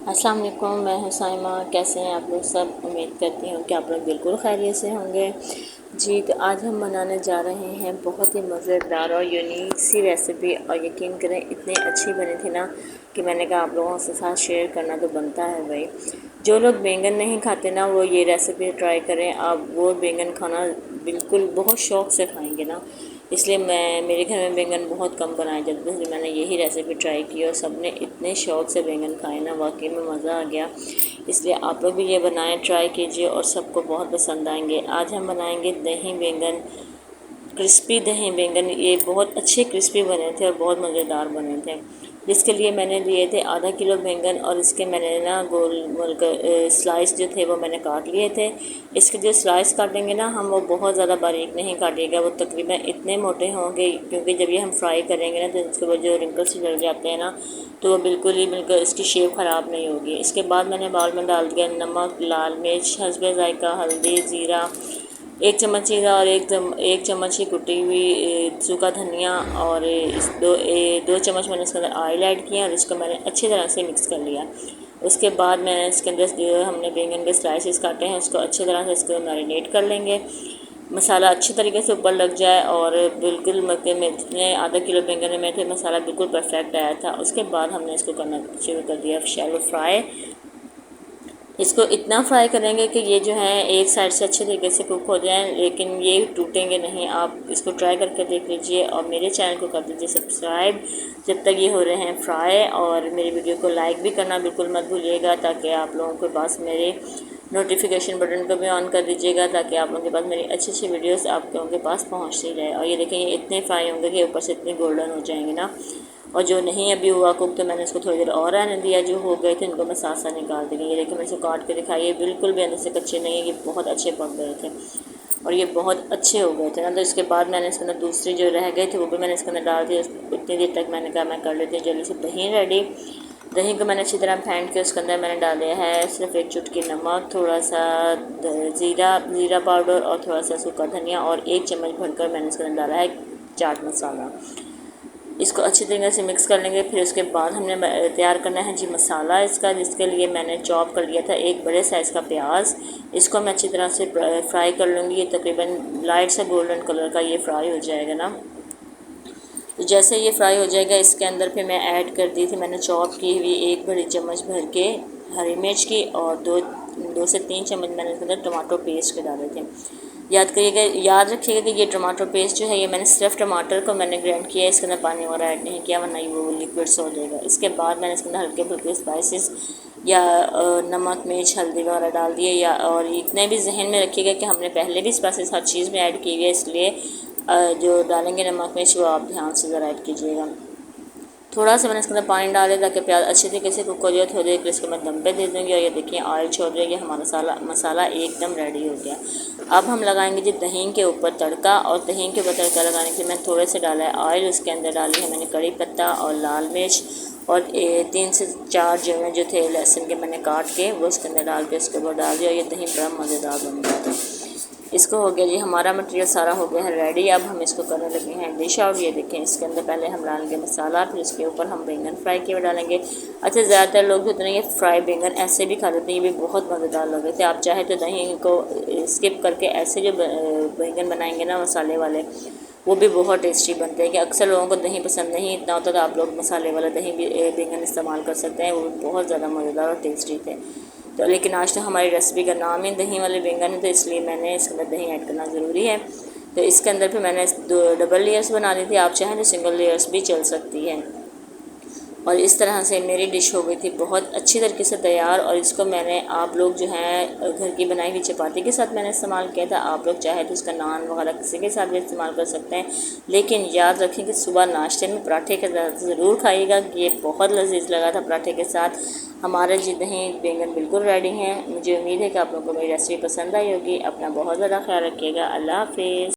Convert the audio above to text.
अस्सलाम वालेकुम, मैं हुसैमा। कैसे हैं आप लोग सब? उम्मीद करती हूँ कि आप लोग बिल्कुल खैरियत से होंगे। जी, तो आज हम बनाने जा रहे हैं बहुत ही मज़ेदार और यूनिक सी रेसिपी, और यकीन करें इतनी अच्छी बनी थी ना कि मैंने कहा आप लोगों के साथ शेयर करना तो बनता है भाई। जो लोग बैंगन नहीं खाते ना, वो ये रेसिपी ट्राई करें। आप वो बैंगन खाना बिल्कुल बहुत शौक़ से खाएँगे ना। इसलिए मेरे घर में बैंगन बहुत कम बनाए जाते थे, इसलिए मैंने यही रेसिपी ट्राई की और सब ने इतने शौक़ से बैंगन खाए ना, वाकई में मज़ा आ गया। इसलिए आप लोग भी ये बनाएं, ट्राई कीजिए और सबको बहुत पसंद आएंगे। आज हम बनाएंगे दही बैंगन, क्रिस्पी दही बैंगन। ये बहुत अच्छे क्रिस्पी बने थे और बहुत मज़ेदार बने थे। जिसके लिए मैंने लिए थे आधा किलो बैंगन, और इसके मैंने ना गोल गोल स्लाइस जो थे वो मैंने काट लिए थे। इसके जो स्लाइस काटेंगे ना हम, वो बहुत ज़्यादा बारीक नहीं काटिएगा, वो तकरीबन इतने मोटे होंगे क्योंकि जब ये हम फ्राई करेंगे ना तो इसके वो जो रिंकल्स जल जाते हैं ना, तो वो बिल्कुल इसकी शेप ख़राब नहीं होगी। इसके बाद मैंने बाउल में डाल दिया नमक, लाल मिर्च, हस्बे ज़ायका, हल्दी, ज़ीरा, 1 चम्मच जीरा और एक चम्मच ही कुटी हुई सूखा धनिया, और दो चम्मच मैंने इसके अंदर ऑयल ऐड किया और इसको मैंने अच्छी तरह से मिक्स कर लिया। उसके बाद मैंने इसके अंदर जो हमने बैंगन के स्लाइसेस काटे हैं उसको अच्छी तरह से इसको मैरिनेट कर लेंगे। मसाला अच्छी तरीके से ऊपर लग जाए और बिल्कुल में जितने आधा किलो बैंगन में थे मसाला बिल्कुल परफेक्ट आया था। उसके बाद हमने इसको करना शुरू कर दिया शैलो फ्राई। इसको इतना फ्राई करेंगे कि ये जो है एक साइड से अच्छे तरीके से कुक हो जाए, लेकिन ये टूटेंगे नहीं। आप इसको ट्राई करके देख लीजिए और मेरे चैनल को कर दीजिए सब्सक्राइब जब तक ये हो रहे हैं फ्राई, और मेरी वीडियो को लाइक भी करना बिल्कुल मत भूलिएगा, ताकि आप लोगों के पास मेरे नोटिफिकेशन बटन को भी ऑन कर दीजिएगा, ताकि आप लोगों के पास मेरी अच्छी अच्छी वीडियोस आप लोगों के पास पहुंचती रहे। और ये देखें, ये इतने फ्राई होंगे कि ऊपर से इतने गोल्डन हो जाएंगे ना। और जो नहीं अभी हुआ कुक, तो मैंने इसको थोड़ी देर और रहने दिया। जो हो गए थे उनको मैं साथ साथ निकाल देंगे। ये देखिए, मैं इसको काट के दिखाई, ये बिल्कुल भी अंदर से कच्चे नहीं है, ये बहुत अच्छे पक गए थे और ये बहुत अच्छे हो गए थे ना। तो इसके बाद मैंने इसके अंदर दूसरी जो रह गए थे वो भी मैंने इसके अंदर डाल दिया। उतनी देर तक मैंने कहा मैं कर लेती हूँ जल्दी से दही रेडी। दही को मैंने अच्छी तरह फेंट के उसके अंदर मैंने डाल दिया है सिर्फ 1 चुटकी नमक, थोड़ा सा ज़ीरा पाउडर और थोड़ा सा सूखा धनिया, और 1 चम्मच भरकर मैंने इसके अंदर डाला है चाट मसाला। इसको अच्छी तरीके से मिक्स कर लेंगे। फिर उसके बाद हमने तैयार करना है जी मसाला इसका, जिसके लिए मैंने चॉप कर लिया था 1 बड़े साइज़ का प्याज। इसको मैं अच्छी तरह से फ्राई कर लूँगी। ये तकरीबन लाइट सा गोल्डन कलर का ये फ्राई हो जाएगा ना। तो जैसे ये फ्राई हो जाएगा, इसके अंदर फिर मैं ऐड कर दी थी मैंने चॉप की हुई 1 बड़ी चम्मच भर के हरी मिर्च की, और दो से 3 चम्मच मैंने इसके अंदर टमाटो पेस्ट के डाले थे। याद रखिएगा कि ये टमाटो पेस्ट जो है ये मैंने सिर्फ टमाटर को मैंने ग्राइंड किया है, इसके अंदर पानी वगैरह ऐड नहीं किया, वरना वो लिक्विड सा हो जाएगा। इसके बाद मैंने इसके अंदर हल्के फुल्के स्पाइसेस या नमक, मिर्च, हल्दी वगैरह डाल दिए, या और इतने भी जहन में रखिएगा कि हमने पहले भी स्पाइसेस हर चीज़ में ऐड की हुई है, इसलिए जो डालेंगे नमक मिर्च वो आप ध्यान से ज़रा ऐड कीजिएगा। थोड़ा सा मैंने इसके अंदर पानी डाले ताकि प्याज अच्छे तरीके से कुक हो जाए। थोड़ी देर इसको मैं दम पे दे दूँगी, और ये देखिए ऑयल छोड़ रही है, हमारा मसाला एकदम रेडी हो गया। अब हम लगाएंगे जी दही के ऊपर तड़का, और दही के ऊपर तड़का लगाने के लिए मैं थोड़े से डाला है ऑयल। उसके अंदर डाली है मैंने कड़ी पत्ता और लाल मिर्च, और 3 से 4 जो थे लहसुन के मैंने काट के वो उसके अंदर डाल के उसके ऊपर डाल दिया। और ये दही बड़ा मज़ेदार बन गया था। इसको हो गया जी, हमारा मटेरियल सारा हो गया है रेडी। अब हम इसको करने लगे हैं डिश आउट। ये देखें, इसके अंदर पहले हम डालेंगे मसाला, फिर इसके ऊपर हम बैंगन फ्राई किए हुए डालेंगे। अच्छा, ज़्यादातर लोग जो होते हैं ये फ्राई बैंगन ऐसे भी खा लेते हैं, ये भी बहुत मज़ेदार लगे थे। आप चाहे तो दही को स्किप करके ऐसे जो बैंगन बनाएंगे ना मसाले वाले, वो भी बहुत टेस्टी बनते हैं। कि अक्सर लोगों को दही पसंद नहीं इतना होता, तो आप लोग मसाले वाला दही भी बैंगन इस्तेमाल कर सकते हैं, वो भी बहुत ज़्यादा मज़ेदार और टेस्टी थे। तो लेकिन आज तो हमारी रेसिपी का नाम ही दही वाले बैंगन है, तो इसलिए मैंने इसके अंदर दही ऐड करना ज़रूरी है। तो इसके अंदर फिर मैंने 2 डबल लेयर्स बना ली थी, आप चाहें तो सिंगल लेयर्स भी चल सकती है। और इस तरह से मेरी डिश हो गई थी बहुत अच्छी तरीके से तैयार। और इसको मैंने, आप लोग जो है घर की बनाई हुई चपाती के साथ मैंने इस्तेमाल किया था। आप लोग चाहे तो इसका नान वगैरह किसी के साथ भी इस्तेमाल कर सकते हैं, लेकिन याद रखें कि सुबह नाश्ते में पराठे के साथ ज़रूर खाइएगा। ये बहुत लजीज लगा था पराठे के साथ। हमारे जी दही बैंगन बिल्कुल रेडी हैं। मुझे उम्मीद है कि आप लोगों को मेरी रेसिपी पसंद आई होगी। अपना बहुत ज़्यादा ख्याल रखिएगा। अल्लाह हाफिज़।